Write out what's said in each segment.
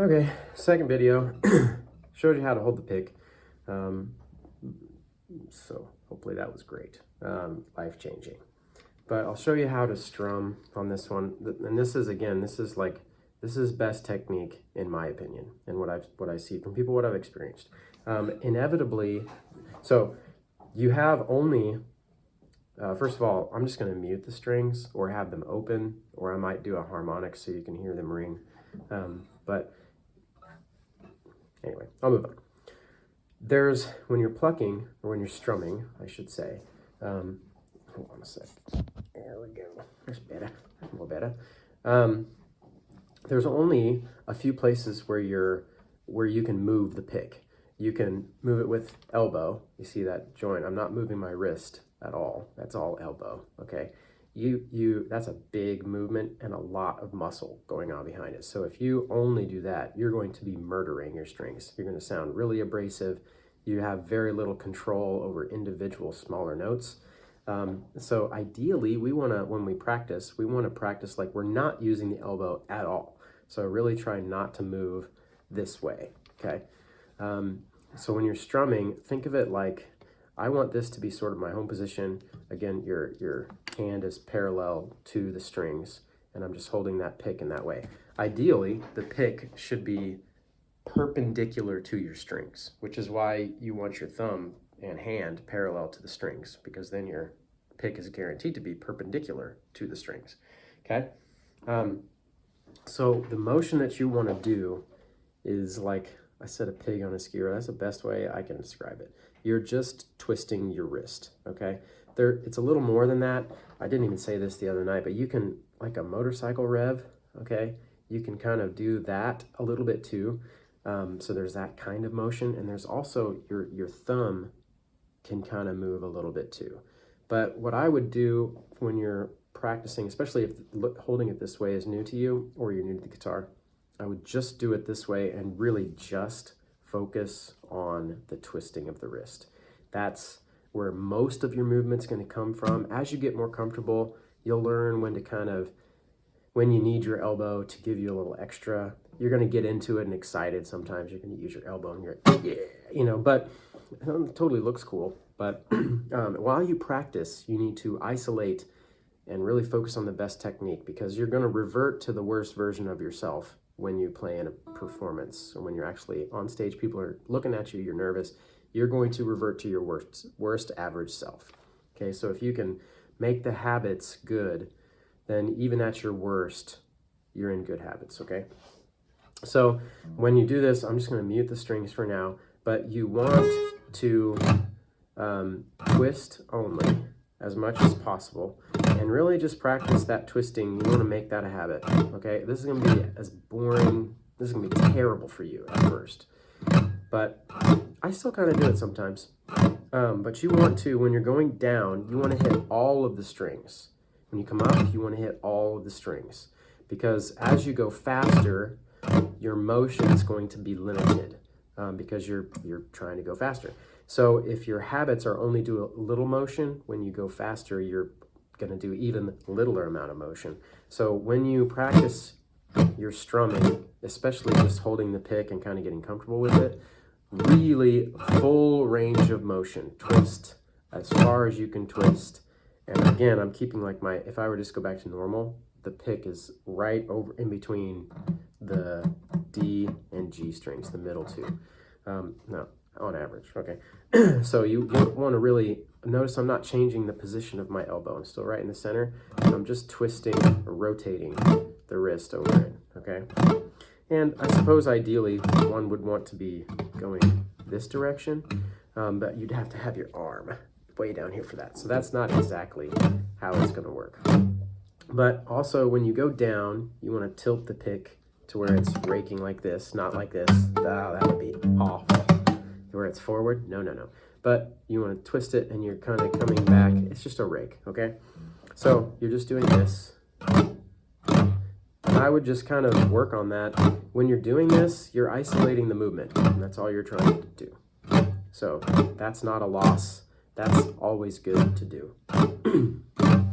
Okay, second video showed you how to hold the pick. So hopefully that was great, life-changing. But I'll show you how to strum on this one. And this is, again, this is best technique in my opinion, and what I see from people, what I've experienced. Inevitably, so you have only, first of all, I'm just going to mute the strings or have them open, or I might do a harmonic so you can hear them ring. But anyway, I'll move on. There's, when you're plucking, or when you're strumming, I should say, hold on a sec. There we go. That's better. That's more better. There's only a few places where you can move the pick. You can move it with elbow. You see that joint? I'm not moving my wrist at all. That's all elbow. Okay. That's a big movement and a lot of muscle going on behind it. So if you only do that, you're going to be murdering your strings. You're going to sound really abrasive. You have very little control over individual smaller notes. So ideally, when we practice like we're not using the elbow at all. So really try not to move this way, okay? So when you're strumming, think of it like, I want this to be sort of my home position. Again, your hand is parallel to the strings, and I'm just holding that pick in that way. Ideally, the pick should be perpendicular to your strings, which is why you want your thumb and hand parallel to the strings, because then your pick is guaranteed to be perpendicular to the strings, okay? So the motion that you want to do is like, I said, a pig on a skewer. That's the best way I can describe it. You're just twisting your wrist, okay? It's a little more than that. I didn't even say this the other night, but you can, like a motorcycle rev, okay? You can kind of do that a little bit too. So there's that kind of motion, and there's also your thumb can kind of move a little bit too. But what I would do when you're practicing, especially if holding it this way is new to you or you're new to the guitar, I would just do it this way and really just focus on the twisting of the wrist. That's where most of your movement's going to come from. As you get more comfortable, you'll learn when you need your elbow to give you a little extra. You're going to get into it and excited. Sometimes you're going to use your elbow and you're, yeah, but it totally looks cool. But while you practice, you need to isolate and really focus on the best technique, because you're going to revert to the worst version of yourself when you play in a performance, or when you're actually on stage, people are looking at you, you're nervous, you're going to revert to your worst average self. Okay, so if you can make the habits good, then even at your worst, you're in good habits, okay? So when you do this, I'm just going to mute the strings for now, but you want to twist only as much as possible, and really just practice that twisting. You want to make that a habit, okay? This is going to be as boring, this is going to be terrible for you at first, but I still kind of do it sometimes. But you want to, when you're going down, you want to hit all of the strings. When you come up, you want to hit all of the strings, because as you go faster, your motion is going to be limited, because you're trying to go faster. So if your habits are only do a little motion, when you go faster, you're going to do even littler amount of motion. So when you practice your strumming, especially just holding the pick and kind of getting comfortable with it, really full range of motion. Twist as far as you can twist. And again, I'm keeping like if I were to just go back to normal, the pick is right over in between the D and G strings, the middle two. No, on average, okay. So you want to really notice I'm not changing the position of my elbow. I'm still right in the center. I'm just twisting or rotating the wrist over it, okay? And I suppose ideally one would want to be going this direction, but you'd have to have your arm way down here for that. So that's not exactly how it's going to work. But also when you go down, you want to tilt the pick to where it's raking like this, not like this. Oh, that would be awful. Where it's forward, no. But you want to twist it and you're kind of coming back. It's just a rake, okay? So you're just doing this. And I would just kind of work on that. When you're doing this, you're isolating the movement, and that's all you're trying to do. So that's not a loss. That's always good to do.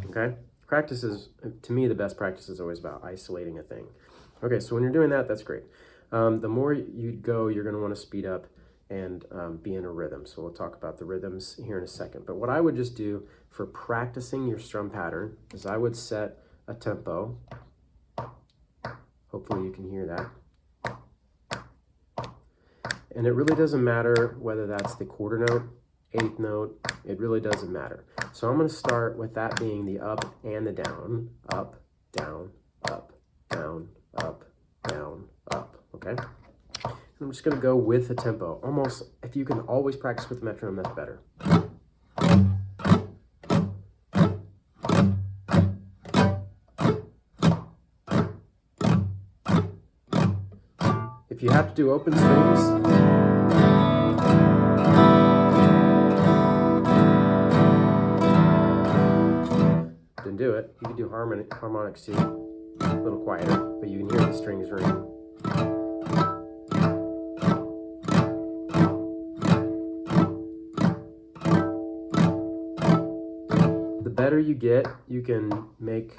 Okay? Practice is, to me, the best practice is always about isolating a thing. Okay, so when you're doing that, that's great. The more you go, you're going to want to speed up and be in a rhythm. So we'll talk about the rhythms here in a second. But what I would just do for practicing your strum pattern is I would set a tempo. Hopefully you can hear that. And it really doesn't matter whether that's the quarter note, eighth note, it really doesn't matter. So I'm going to start with that being the up and the down, up, down, up, down, up, down, up, okay? I'm just going to go with the tempo. Almost, if you can always practice with the metronome, that's better. If you have to do open strings, then do it. You can do harmonics too, a little quieter, but you can hear the strings ring. The better you get, you can make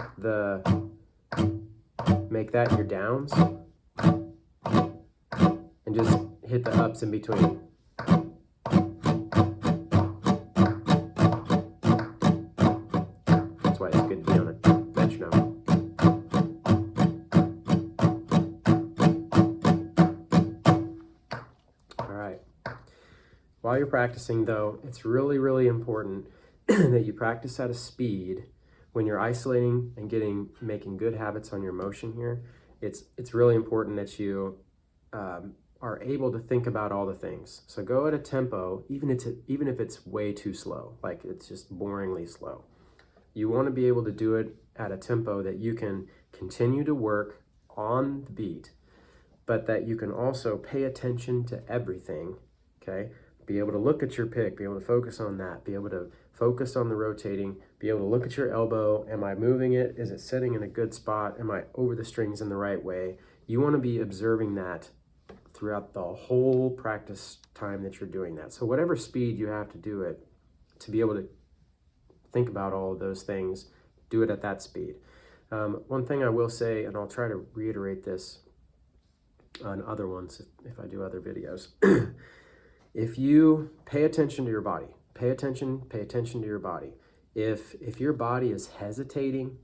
that your downs and just hit the ups in between. That's why it's good to be on a metronome. All right. While you're practicing though, it's really, really important that you practice at a speed when you're isolating and making good habits on your motion here. It's really important that you are able to think about all the things. So go at a tempo, even if it's way too slow, like it's just boringly slow. You want to be able to do it at a tempo that you can continue to work on the beat, but that you can also pay attention to everything, okay? Be able to look at your pick, be able to focus on that, be able to focus on the rotating, be able to look at your elbow. Am I moving it? Is it sitting in a good spot? Am I over the strings in the right way? You want to be observing that throughout the whole practice time that you're doing that. So whatever speed you have to do it, to be able to think about all of those things, do it at that speed. One thing I will say, and I'll try to reiterate this on other ones if I do other videos, if you pay attention to your body, pay attention to your body. If your body is hesitating,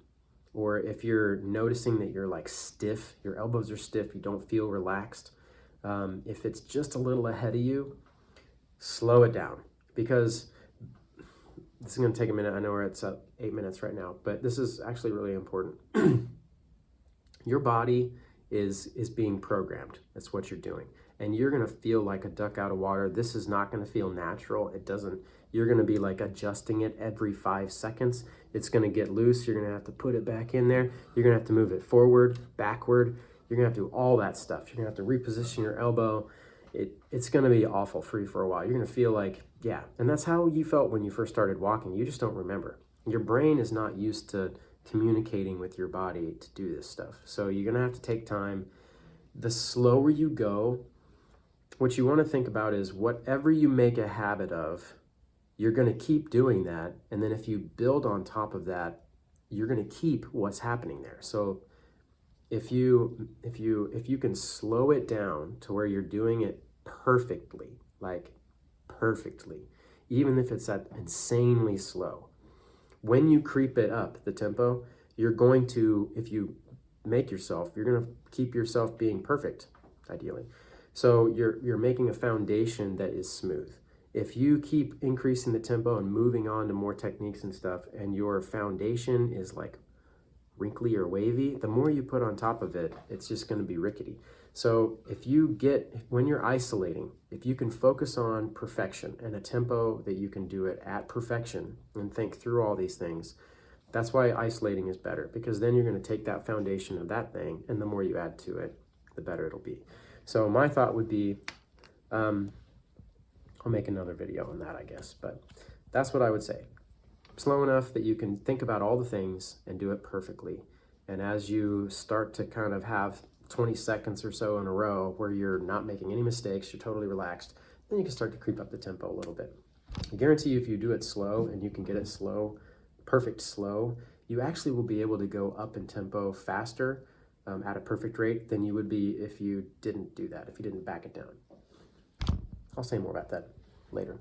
or if you're noticing that you're like stiff, your elbows are stiff, you don't feel relaxed, if it's just a little ahead of you, slow it down, because this is going to take a minute. I know we're at 8 minutes right now, but this is actually really important. Your body is being programmed. That's what you're doing. And you're going to feel like a duck out of water. This is not going to feel natural. It doesn't. You're going to be like adjusting it every 5 seconds. It's going to get loose. You're going to have to put it back in there. You're going to have to move it forward, backward. You're going to have to do all that stuff. You're going to have to reposition your elbow. It's going to be awful for you for a while. You're going to feel like, yeah. And that's how you felt when you first started walking. You just don't remember. Your brain is not used to communicating with your body to do this stuff. So you're going to have to take time. The slower you go, what you want to think about is whatever you make a habit of, you're going to keep doing that. And then if you build on top of that, you're going to keep what's happening there. So if you can slow it down to where you're doing it perfectly, like perfectly, even if it's at insanely slow, when you creep it up, the tempo, you're going to, if you make yourself, you're going to keep yourself being perfect, ideally. So you're making a foundation that is smooth. If you keep increasing the tempo and moving on to more techniques and stuff, and your foundation is like wrinkly or wavy, the more you put on top of it, it's just going to be rickety. So when you're isolating, if you can focus on perfection and a tempo that you can do it at perfection and think through all these things, that's why isolating is better, because then you're going to take that foundation of that thing, and the more you add to it, the better it'll be. So my thought would be, I'll make another video on that, I guess, but that's what I would say. Slow enough that you can think about all the things and do it perfectly. And as you start to kind of have 20 seconds or so in a row where you're not making any mistakes, you're totally relaxed, then you can start to creep up the tempo a little bit. I guarantee you, if you do it slow and you can get it slow, perfect slow, you actually will be able to go up in tempo faster at a perfect rate than you would be if you didn't do that, if you didn't back it down. I'll say more about that later.